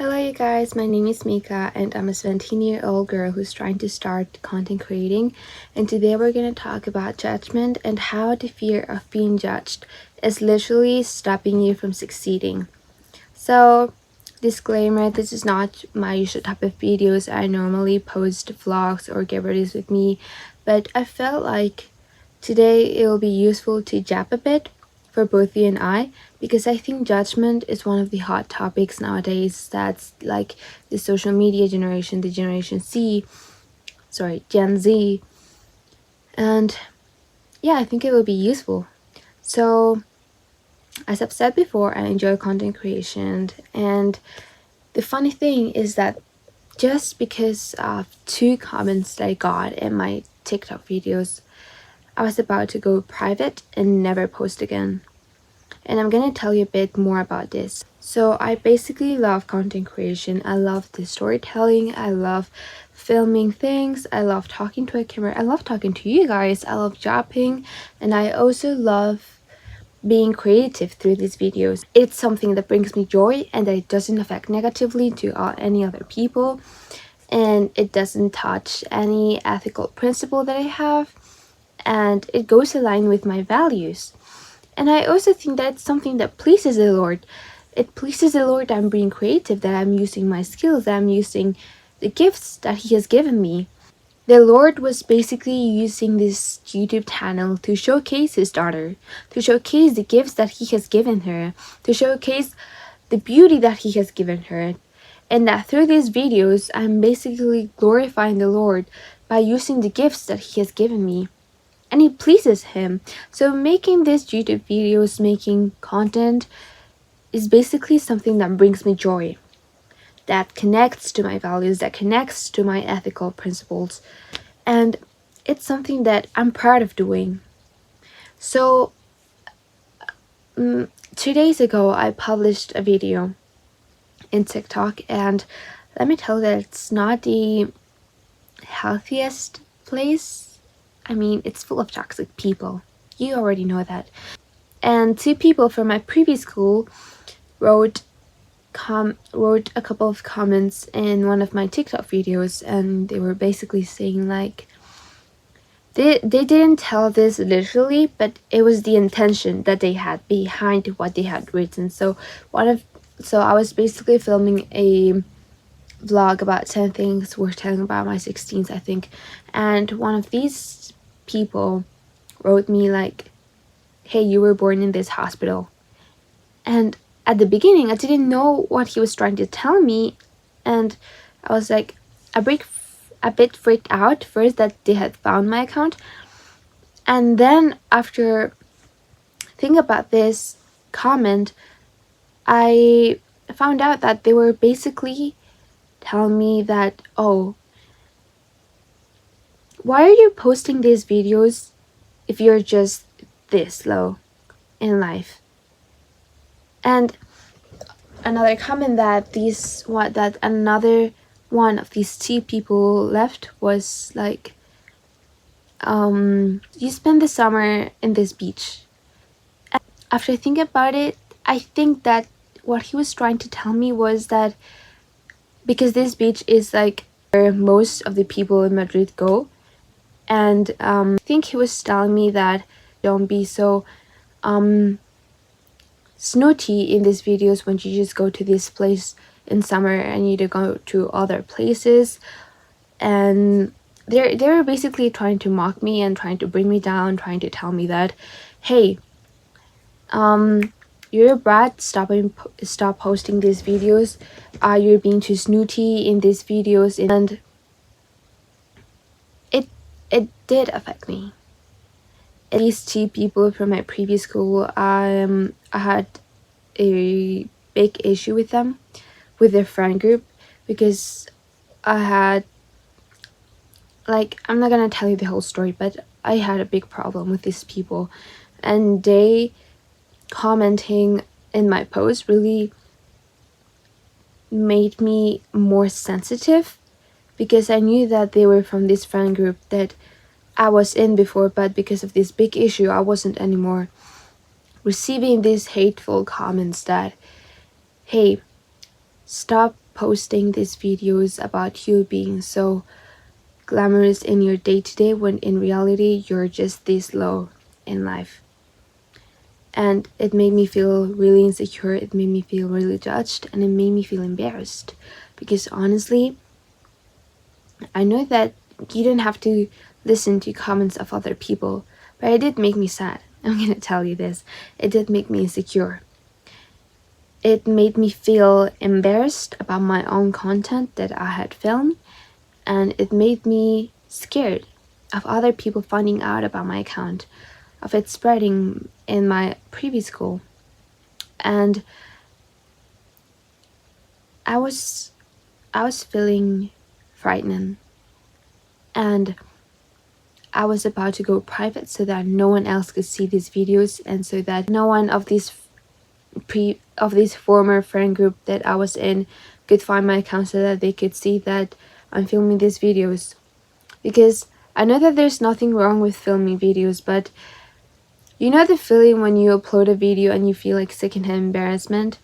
Hello you guys, my name is Mika and I'm a 17-year-old girl who's trying to start content creating, and today we're going to talk about judgment and how the fear of being judged is literally stopping you from succeeding. So, disclaimer, this is not my usual type of videos. I normally post vlogs or get ready with me, but I felt like today it will be useful to jab a bit for both you and I, because I think judgment is one of the hot topics nowadays. That's like the social media generation, the Gen Z. And yeah, I think it will be useful. So, as I've said before, I enjoy content creation, and the funny thing is that just because of 2 comments that I got in my TikTok videos, I was about to go private and never post again. And I'm gonna tell you a bit more about this. So I basically love content creation. I love the storytelling. I love filming things. I love talking to a camera. I love talking to you guys. I love jobbing, and I also love being creative through these videos. It's something that brings me joy and that it doesn't affect negatively to any other people, and it doesn't touch any ethical principle that I have, and it goes aligned with my values. And I also think that it's something that pleases the Lord. It pleases the Lord that I'm being creative, that I'm using my skills, that I'm using the gifts that He has given me. The Lord was basically using this YouTube channel to showcase His daughter, to showcase the gifts that He has given her, to showcase the beauty that He has given her. And that through these videos, I'm basically glorifying the Lord by using the gifts that He has given me. And it pleases Him. So making these YouTube videos, making content, is basically something that brings me joy, that connects to my values, that connects to my ethical principles. And it's something that I'm proud of doing. So 2 days ago, I published a video in TikTok, and let me tell you that it's not the healthiest place. I mean, it's full of toxic people. You already know that. And 2 people from my previous school wrote a couple of comments in one of my TikTok videos, and they were basically saying like, they didn't tell this literally, but it was the intention that they had behind what they had written. So I was basically filming a vlog about 10 things worth telling about my 16th, I think, and one of these people wrote me like, hey, you were born in this hospital. And at the beginning, I didn't know what he was trying to tell me, and I was like a bit freaked out first that they had found my account, and then after thinking about this comment, I found out that they were basically telling me that, oh, why are you posting these videos if you're just this low in life? And another comment that another one of these 2 people left was like, you spend the summer in this beach. And after thinking about it, I think that what he was trying to tell me was that because this beach is like where most of the people in Madrid go, and I think he was telling me that don't be so snooty in these videos when you just go to this place in summer and you don't go to other places. And they were basically trying to mock me and trying to bring me down, trying to tell me that, hey, you're a brat, stop posting these videos, you're being too snooty in these videos. And it did affect me. At least 2 people from my previous school, I had a big issue with them, with their friend group, because I had, like, I'm not gonna tell you the whole story, but I had a big problem with these people, and they commenting in my post really made me more sensitive, because I knew that they were from this friend group that I was in before, but because of this big issue, I wasn't anymore. Receiving these hateful comments that, hey, stop posting these videos about you being so glamorous in your day-to-day, when in reality you're just this low in life. And it made me feel really insecure, it made me feel really judged, and it made me feel embarrassed. Because honestly, I know that you don't have to listen to comments of other people, but it did make me sad. I'm gonna tell you this. It did make me insecure. It made me feel embarrassed about my own content that I had filmed, and it made me scared of other people finding out about my account, of it spreading in my previous school. And I was feeling frightened, and I was about to go private so that no one else could see these videos, and so that no one of these former friend group that I was in could find my account, so that they could see that I'm filming these videos. Because I know that there's nothing wrong with filming videos, but you know the feeling when you upload a video and you feel like secondhand embarrassment?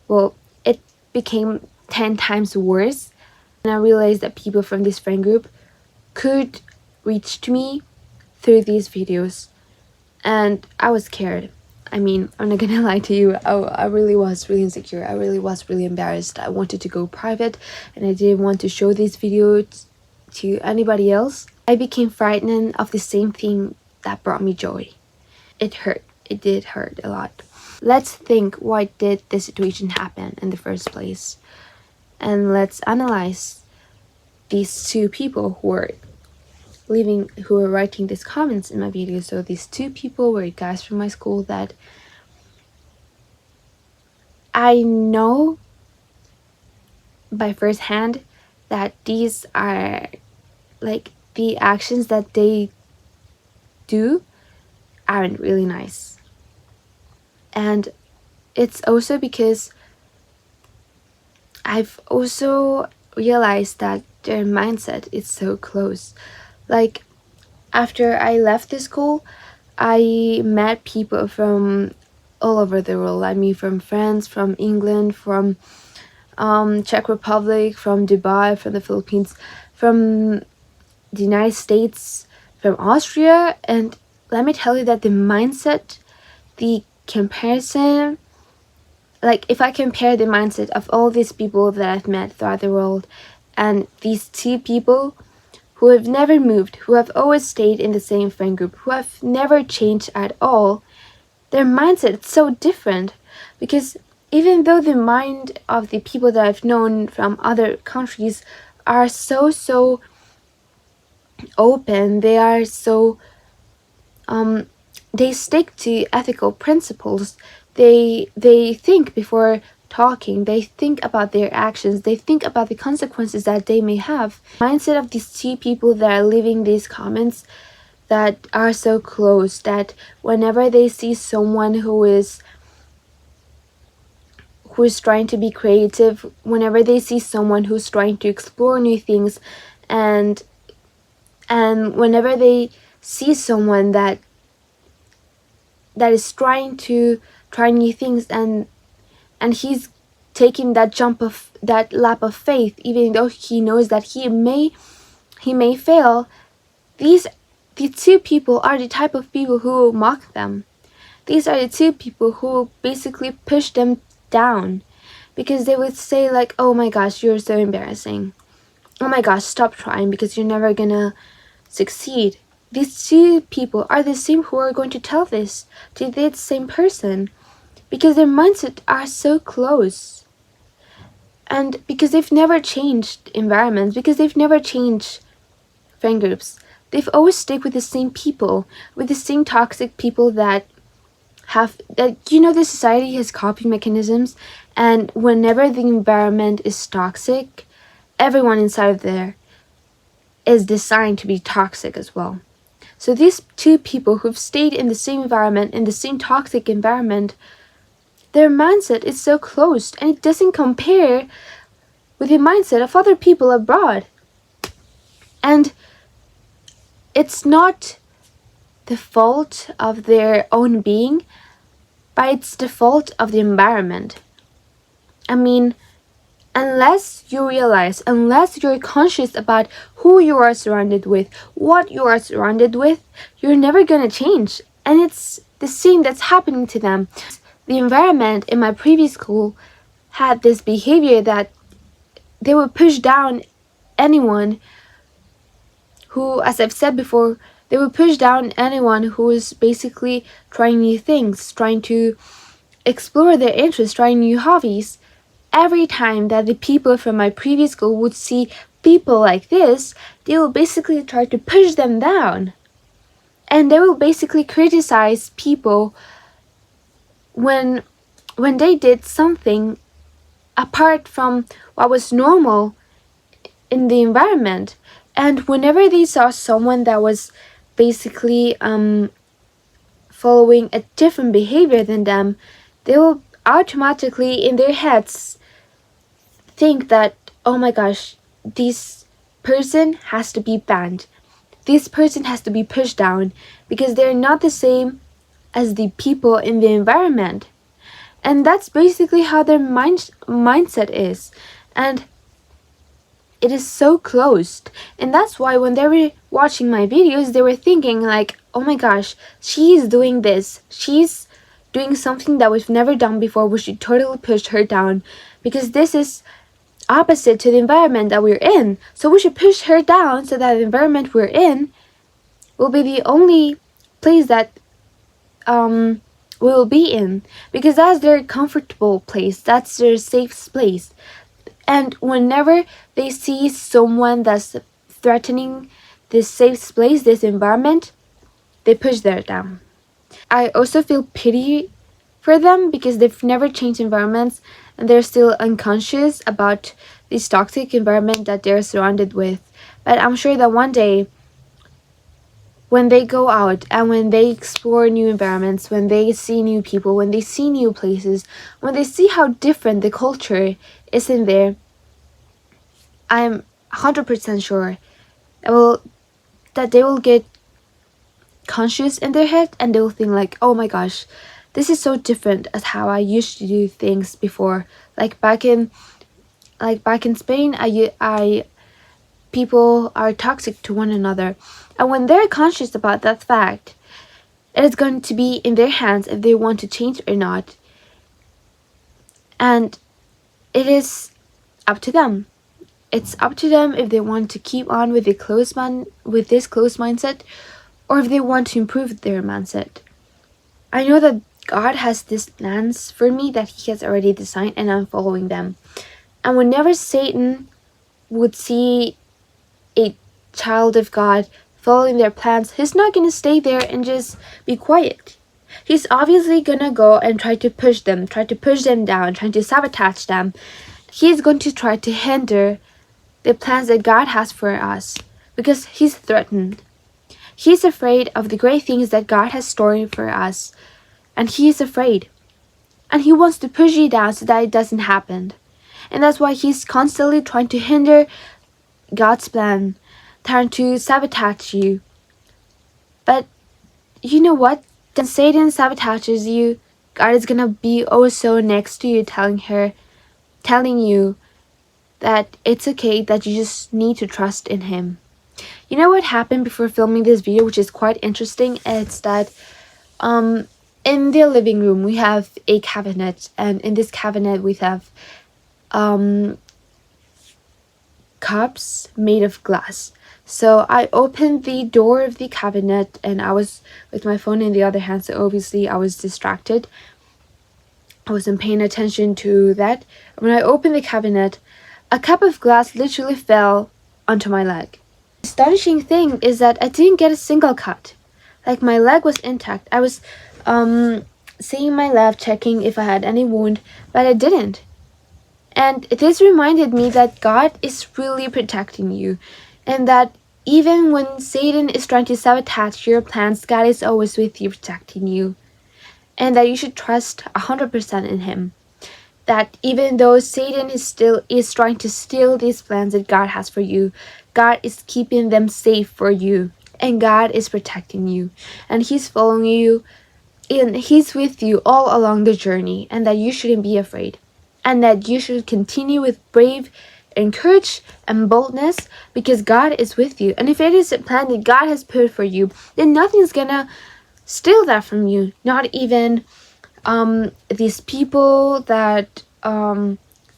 Well, it became 10 times worse, and I realized that people from this friend group could reach to me through these videos, and I was scared. I mean, I'm not gonna lie to you, I really was really insecure. I really was really embarrassed. I wanted to go private, and I didn't want to show these videos to anybody else. I became frightened of the same thing that brought me joy. It hurt. It did hurt a lot. Let's think, why did this situation happen in the first place? And let's analyze these two people who were writing these comments in my video. So these two people were guys from my school that I know by first hand that these are like the actions that they do aren't really nice. And it's also because I've also realized that their mindset is so close. Like, after I left the school, I met people from all over the world. I mean, from France, from England, from Czech Republic, from Dubai, from the Philippines, from the United States, from Austria. And let me tell you that the mindset, the comparison, like if I compare the mindset of all these people that I've met throughout the world and these two people who have never moved, who have always stayed in the same friend group, who have never changed at all, their mindset is so different. Because even though the mind of the people that I've known from other countries are so open, they are so they stick to ethical principles. They think before talking, they think about their actions, they think about the consequences that they may have. Mindset of these two people that are leaving these comments that are so close, that whenever they see someone who is trying to be creative, whenever they see someone who's trying to explore new things, and whenever they see someone that is trying to try new things, and he's taking that lap of faith, even though he knows that he may fail, the two people are the type of people who mock them. These are the two people who basically push them down, because they would say like, oh my gosh, you're so embarrassing. Oh my gosh, stop trying because you're never gonna succeed. These two people are the same who are going to tell this to the same person, because their mindset are so close, and because they've never changed environments, because they've never changed friend groups. They've always stick with the same people, with the same toxic people that the society has coping mechanisms, and whenever the environment is toxic, everyone inside of there is designed to be toxic as well. So these two people who've stayed in the same environment, in the same toxic environment, their mindset is so closed, and it doesn't compare with the mindset of other people abroad. And it's not the fault of their own being, but it's the fault of the environment. I mean, unless you realize, unless you're conscious about who you are surrounded with, what you are surrounded with, you're never gonna change. And it's the same that's happening to them. The environment in my previous school had this behavior that they would push down anyone who, as I've said before, they would push down anyone who is basically trying new things, trying to explore their interests, trying new hobbies. Every time that the people from my previous school would see people like this, they will basically try to push them down. And they will basically criticize people when they did something apart from what was normal in the environment. And whenever they saw someone that was basically following a different behavior than them, they will automatically in their heads think that, oh my gosh, this person has to be banned. This person has to be pushed down because they're not the same as the people in the environment. And that's basically how their mindset is. And it is so closed. And that's why when they were watching my videos, they were thinking like, oh my gosh, she's doing this. She's doing something that we've never done before. We should totally push her down because this is opposite to the environment that we're in. So we should push her down so that the environment we're in will be the only place that we will be in, because that's their comfortable place, that's their safe place. And whenever they see someone that's threatening this safe place, this environment, they push them down. I also feel pity for them because they've never changed environments and they're still unconscious about this toxic environment that they're surrounded with. But I'm sure that one day, when they go out and when they explore new environments, when they see new people, when they see new places, when they see how different the culture is in there, I'm 100% sure that they will get conscious in their head and they will think like, oh my gosh, this is so different as how I used to do things before. Like back in Spain, people are toxic to one another. And when they're conscious about that fact, it is going to be in their hands if they want to change or not. And it is up to them. It's up to them if they want to keep on with this closed mindset, or if they want to improve their mindset. I know that God has these plans for me that He has already designed, and I'm following them. And whenever Satan would see a child of God following their plans, he's not going to stay there and just be quiet. He's obviously going to go and try to push them down, trying to sabotage them. He's going to try to hinder the plans that God has for us because he's threatened. He's afraid of the great things that God has stored for us, and he is afraid. And he wants to push you down so that it doesn't happen. And that's why he's constantly trying to hinder God's plan, trying to sabotage you. But you know what? When Satan sabotages you, God is gonna be also next to you, telling you that it's okay, that you just need to trust in Him. You know what happened before filming this video, which is quite interesting? It's that in the living room we have a cabinet, and in this cabinet we have cups made of glass. So I opened the door of the cabinet and I was with my phone in the other hand, so obviously I was distracted. I wasn't paying attention to that. When I opened the cabinet, a cup of glass literally fell onto my leg. The astonishing thing is that I didn't get a single cut. Like, my leg was intact. I was seeing my leg, checking if I had any wound, but I didn't. And this reminded me that God is really protecting you, and that even when Satan is trying to sabotage your plans, God is always with you, protecting you. And that you should trust 100% in Him. That even though Satan is trying to steal these plans that God has for you, God is keeping them safe for you. And God is protecting you. And He's following you. And He's with you all along the journey. And that you shouldn't be afraid. and that you should continue with brave and courage and boldness, because God is with you. And if it is a plan that God has put for you, then nothing's gonna steal that from you. Not even these people that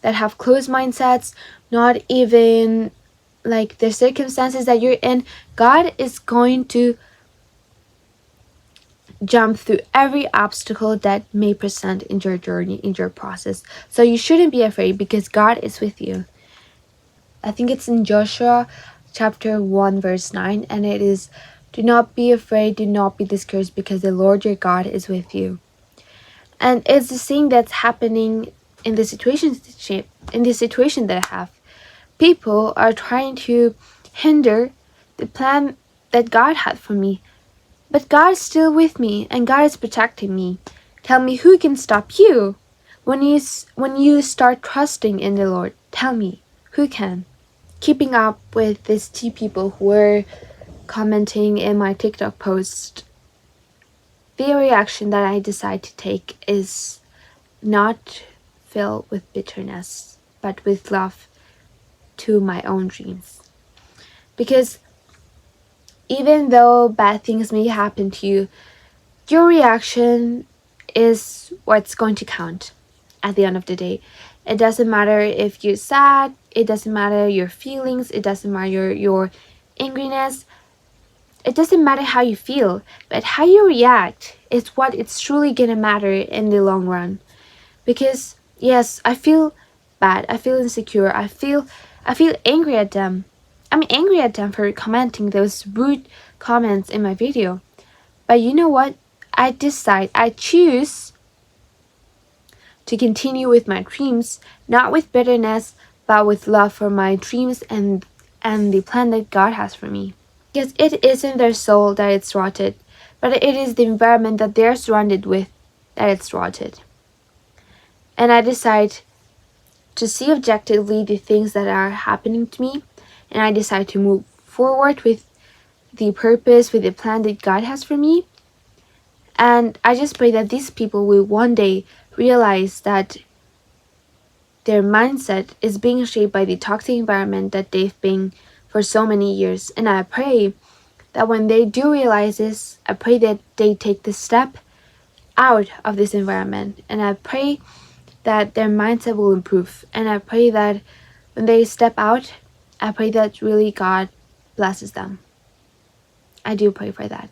have closed mindsets, not even like the circumstances that you're in. God is going to jump through every obstacle that may present in your journey, in your process. So you shouldn't be afraid, because God is with you. I think it's in Joshua chapter 1 verse 9, and it is, do not be afraid, do not be discouraged, because the Lord your God is with you. And it's the same that's happening in the situation that I have. People are trying to hinder the plan that God had for me. But God is still with me, and God is protecting me. Tell me, who can stop you? When you start trusting in the Lord, tell me, who can? Keeping up with these two people who were commenting in my TikTok post, the reaction that I decide to take is not filled with bitterness, but with love to my own dreams. Because even though bad things may happen to you, your reaction is what's going to count at the end of the day. It doesn't matter if you're sad, it doesn't matter your feelings, it doesn't matter your angriness, it doesn't matter how you feel, but how you react is what it's truly gonna matter in the long run. Because yes, I feel bad, I feel insecure, I feel angry at them. I'm angry at them for commenting those rude comments in my video. But you know what? I choose to continue with my dreams, not with bitterness, but with love for my dreams and the plan that God has for me. Because it isn't their soul that it's rotted, but it is the environment that they're surrounded with that it's rotted. And I decide to see objectively the things that are happening to me, and I decide to move forward with the purpose, with the plan that God has for me. And I just pray that these people will one day realize that their mindset is being shaped by the toxic environment that they've been for so many years. And I pray that when they do realize this, I pray that they take the step out of this environment. And I pray that their mindset will improve. And I pray that when they step out, I pray that really God blesses them. I do pray for that.